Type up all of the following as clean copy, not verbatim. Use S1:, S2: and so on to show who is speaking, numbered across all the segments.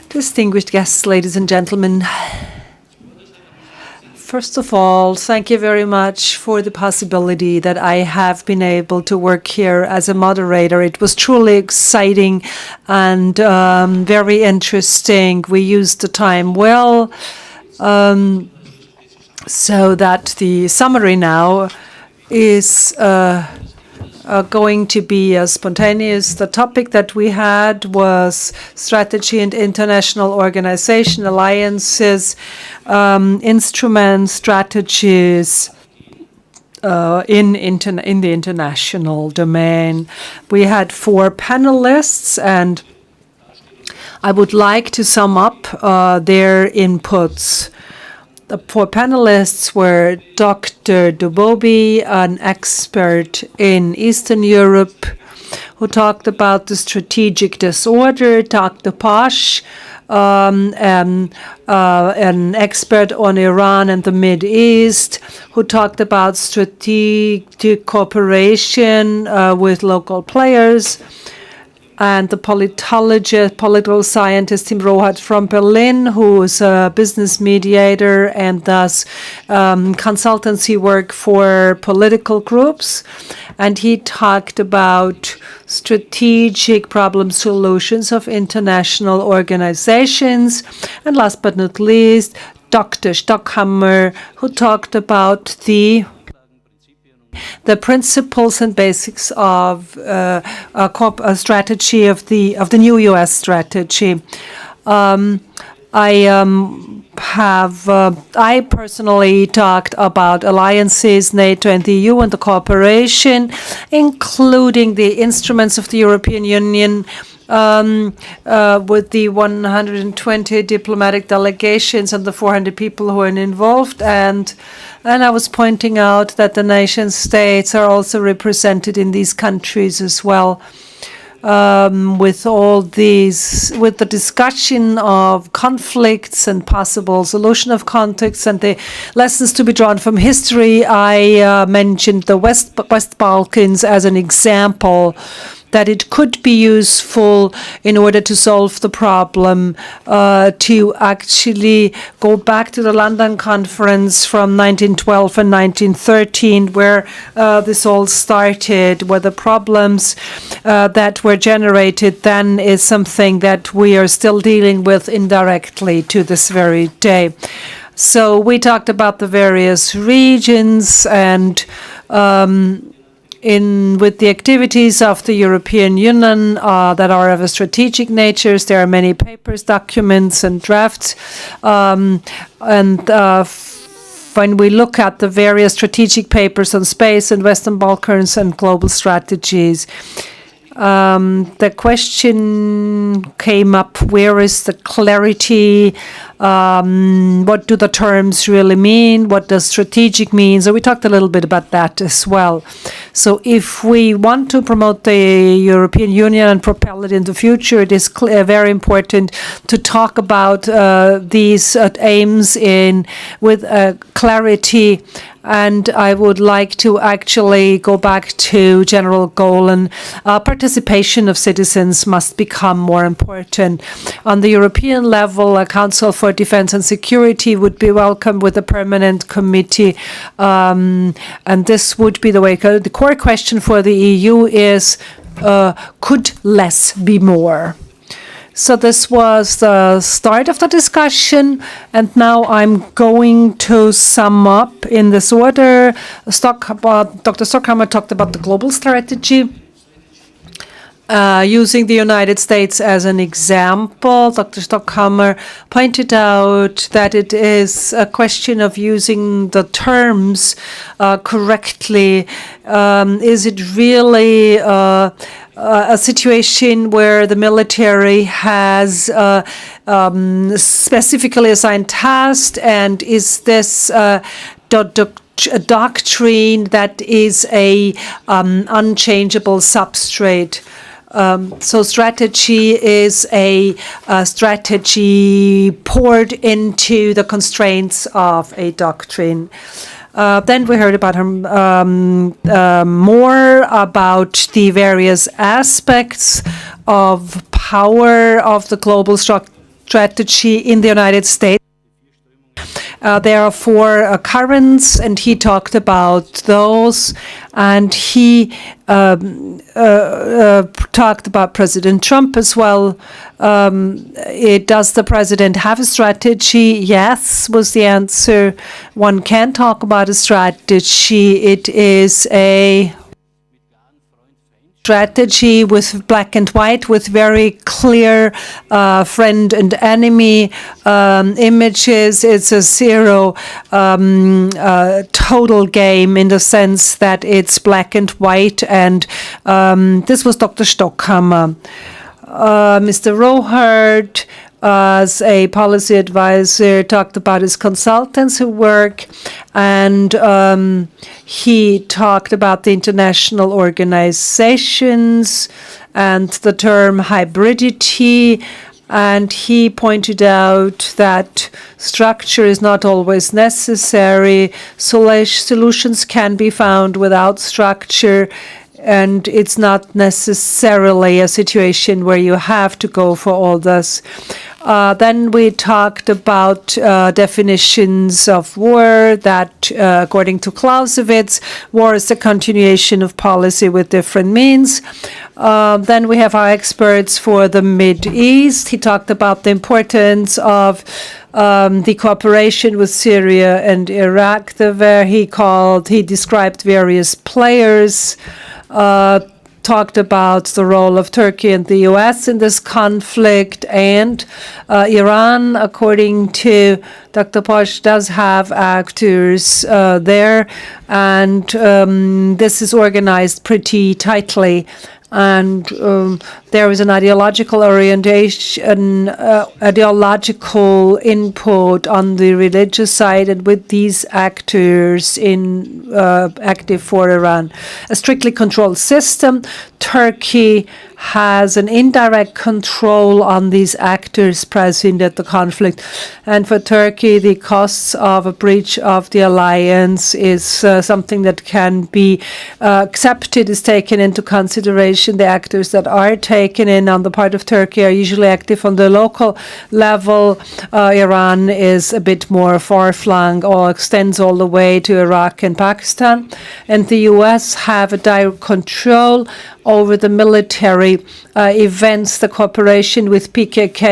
S1: Distinguished guests, ladies and gentlemen, first of all, thank you very much for the possibility that I have been able to work here as a moderator. It was truly exciting and very interesting. We used the time well, so that the summary now is going to be spontaneous. The topic that we had was strategy and international organization, alliances, instruments, strategies in the international domain. We had 4 panelists, and I would like to sum up their inputs. The 4 panelists were Dr. Dubobi, an expert in Eastern Europe, who talked about the strategic disorder, Dr. Posch, an expert on Iran and the Middle East, who talked about strategic cooperation with local players, and the political scientist Tim Rohat from Berlin, who is a business mediator and does consultancy work for political groups. And he talked about strategic problem solutions of international organizations. And last but not least, Dr. Stockhammer, who talked about the principles and basics of a strategy of the new U.S. strategy. I personally talked about alliances, NATO and the EU, and the cooperation, including the instruments of the European Union, with the 120 diplomatic delegations and the 400 people who are involved. And I was pointing out that the nation states are also represented in these countries as well, with the discussion of conflicts and possible solution of conflicts and the lessons to be drawn from history. I mentioned the West Balkans as an example, that it could be useful in order to solve the problem, to actually go back to the London Conference from 1912 and 1913, where this all started, where the problems that were generated then is something that we are still dealing with indirectly to this very day. So we talked about the various regions and with the activities of the European Union that are of a strategic nature. There are many papers, documents, and drafts. When we look at the various strategic papers on space and Western Balkans and global strategies, the question came up, where is the clarity? What do the terms really mean? What does strategic mean? So we talked a little bit about that as well. So if we want to promote the European Union and propel it in the future, it is very important to talk about these aims with clarity. And I would like to actually go back to General Golan. Participation of citizens must become more important. On the European level, a Council for Defense and Security would be welcome with a permanent committee. And this would be the way. The core question for the EU is, could less be more? So this was the start of the discussion, and now I'm going to sum up in this order. Dr. Stockhammer talked about the global strategy, using the United States as an example. Dr. Stockhammer pointed out that it is a question of using the terms correctly. Is it really a situation where the military has specifically assigned tasks, and is this a doctrine that is a unchangeable substrate? So strategy is a strategy poured into the constraints of a doctrine. Then we heard about more about the various aspects of power of the global strategy in the United States. There are four currents, and he talked about those, and he talked about President Trump as well. Does the president have a strategy? Yes, was the answer. One can talk about a strategy. It is a strategy with black and white, with very clear friend and enemy images. It's a zero total game in the sense that it's black and white. And this was Dr. Stockhammer. Mr. Rohart, as a policy advisor, talked about his consultants who work, and he talked about the international organizations and the term hybridity, and he pointed out that structure is not always necessary. Solutions can be found without structure, and it's not necessarily a situation where you have to go for all this. Then we talked about definitions of war, that according to Clausewitz, war is the continuation of policy with different means. Then we have our experts for the Mideast. He talked about the importance of the cooperation with Syria and Iraq. He described various players, talked about the role of Turkey and the U.S. in this conflict, and Iran, according to Dr. Posch, does have actors there, and this is organized pretty tightly. And there is an ideological orientation, ideological input on the religious side, and with these actors in active for Iran. A strictly controlled system. Turkey has an indirect control on these actors present at the conflict. And for Turkey, the costs of a breach of the alliance is something that can be accepted, is taken into consideration. The actors that are taken in on the part of Turkey are usually active on the local level. Iran is a bit more far-flung, or extends all the way to Iraq and Pakistan. And the U.S. have a direct control over the military events. The cooperation with PKK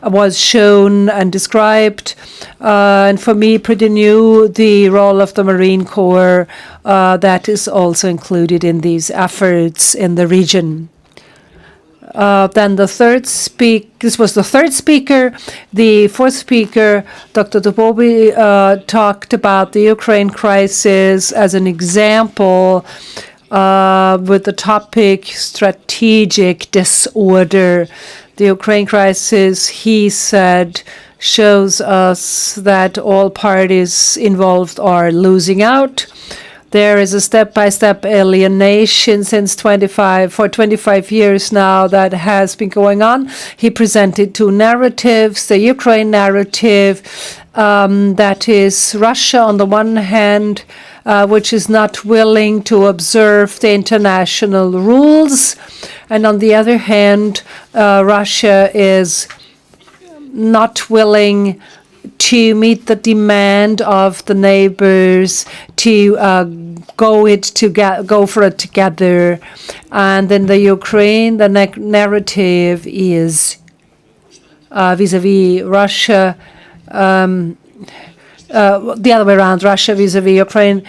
S1: was shown and described, and for me, pretty new, the role of the Marine Corps that is also included in these efforts in the region. Then the third this was the third speaker. The fourth speaker, Dr. Dubovi, talked about the Ukraine crisis as an example with the topic strategic disorder. The Ukraine crisis, he said, shows us that all parties involved are losing out. There is a step-by-step alienation since 25 years now that has been going on. He presented two narratives: the Ukraine narrative, that is Russia on the one hand, which is not willing to observe the international rules, and on the other hand, Russia is not willing to meet the demand of the neighbors to go for it together. And in the Ukraine, the narrative is vis-a-vis Russia, the other way around, Russia vis-a-vis Ukraine.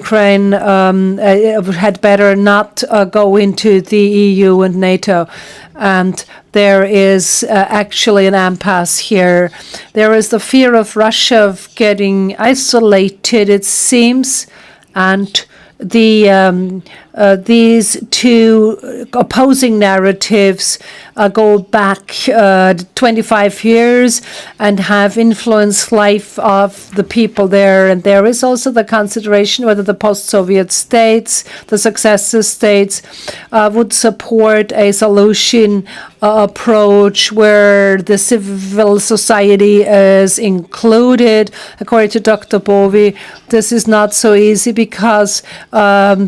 S1: Ukraine had better not go into the EU and NATO. And there is actually an impasse here. There is the fear of Russia of getting isolated, it seems, and these two opposing narratives go back 25 years and have influenced life of the people there. And there is also the consideration whether the post-Soviet states, the successor states, would support a solution approach where the civil society is included. According to Dr. Bovi, this is not so easy because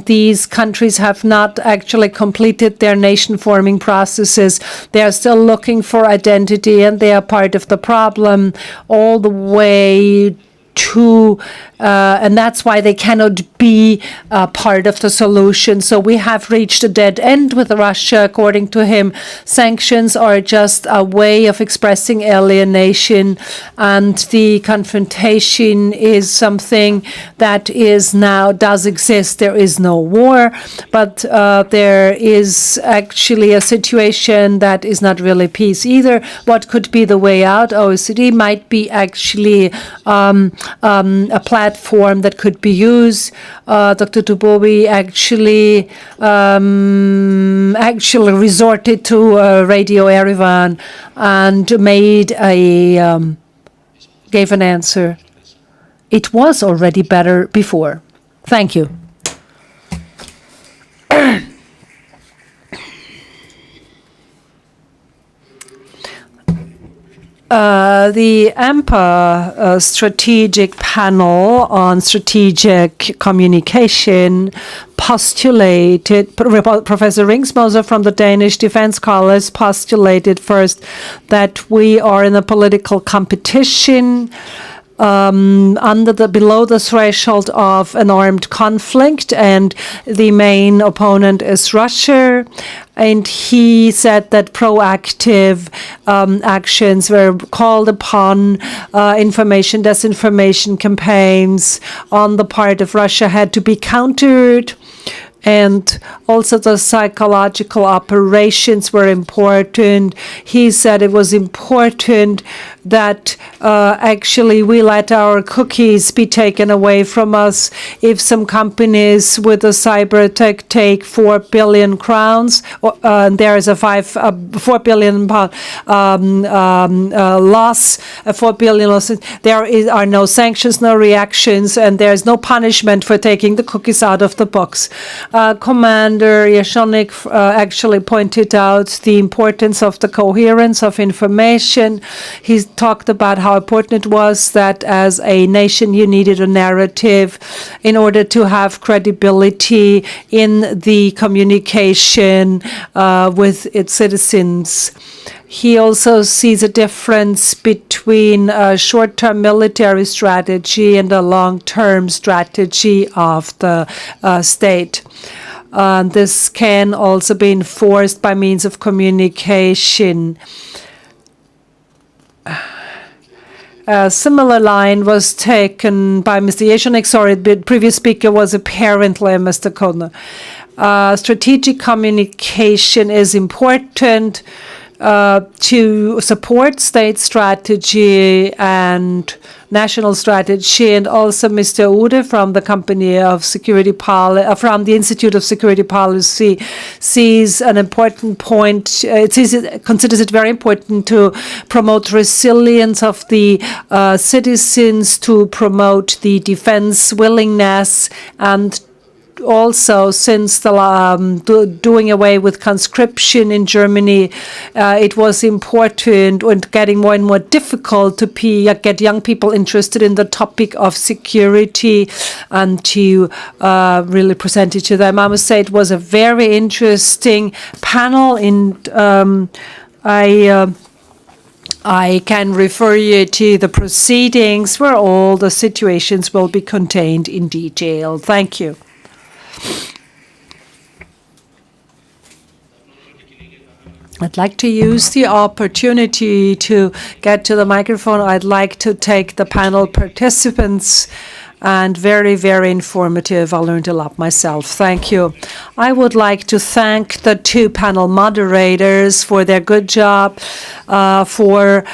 S1: these countries countries have not actually completed their nation-forming processes. They are still looking for identity, and they are part of the problem all the way to, and that's why they cannot be part of the solution. So we have reached a dead end with Russia, according to him. Sanctions are just a way of expressing alienation, and the confrontation is something that does exist. There is no war, but there is actually a situation that is not really peace either. What could be the way out? OECD might be actually a platform that could be used. Dr. Dubovi actually resorted to Radio Yerevan and gave an answer. It was already better before. Thank you. The AMPA strategic panel on strategic communication postulated, Professor Ringsmoser from the Danish Defense College postulated first that we are in a political competition below the threshold of an armed conflict, and the main opponent is Russia. And he said that proactive actions were called upon. Disinformation campaigns on the part of Russia had to be countered. And also the psychological operations were important. He said it was important that actually we let our cookies be taken away from us if some companies with a cyber attack take 4 billion crowns. There is a 4 billion pound loss, a 4 billion loss. There are no sanctions, no reactions, and there is no punishment for taking the cookies out of the box. Commander Yashonik actually pointed out the importance of the coherence of information. He talked about how important it was that as a nation you needed a narrative in order to have credibility in the communication with its citizens. He also sees a difference between a short-term military strategy and a long-term strategy of the state. This can also be enforced by means of communication. A similar line was taken by Mr. Yeshonik. Sorry, the previous speaker was apparently Mr. Kodner. Strategic communication is important to support state strategy and national strategy, and also Mr. Ude from the company of security from the Institute of Security Policy sees an important point. Considers it very important to promote resilience of the citizens, to promote the defense willingness, and also, since the doing away with conscription in Germany, it was important and getting more and more difficult to get young people interested in the topic of security and to really present it to them. I must say it was a very interesting panel, and I can refer you to the proceedings where all the situations will be contained in detail. Thank you. I'd like to use the opportunity to get to the microphone. I'd like to take the panel participants, and very, very informative. I learned a lot myself. Thank you. I would like to thank the two panel moderators for their good job, for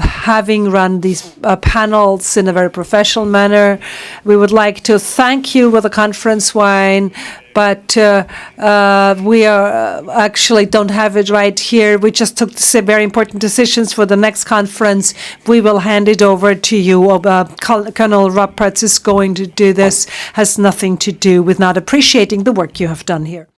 S1: having run these panels in a very professional manner. We would like to thank you with a conference wine, but we actually don't have it right here. We just took some very important decisions for the next conference. We will hand it over to you. Colonel Roberts is going to do this. Has nothing to do with not appreciating the work you have done here.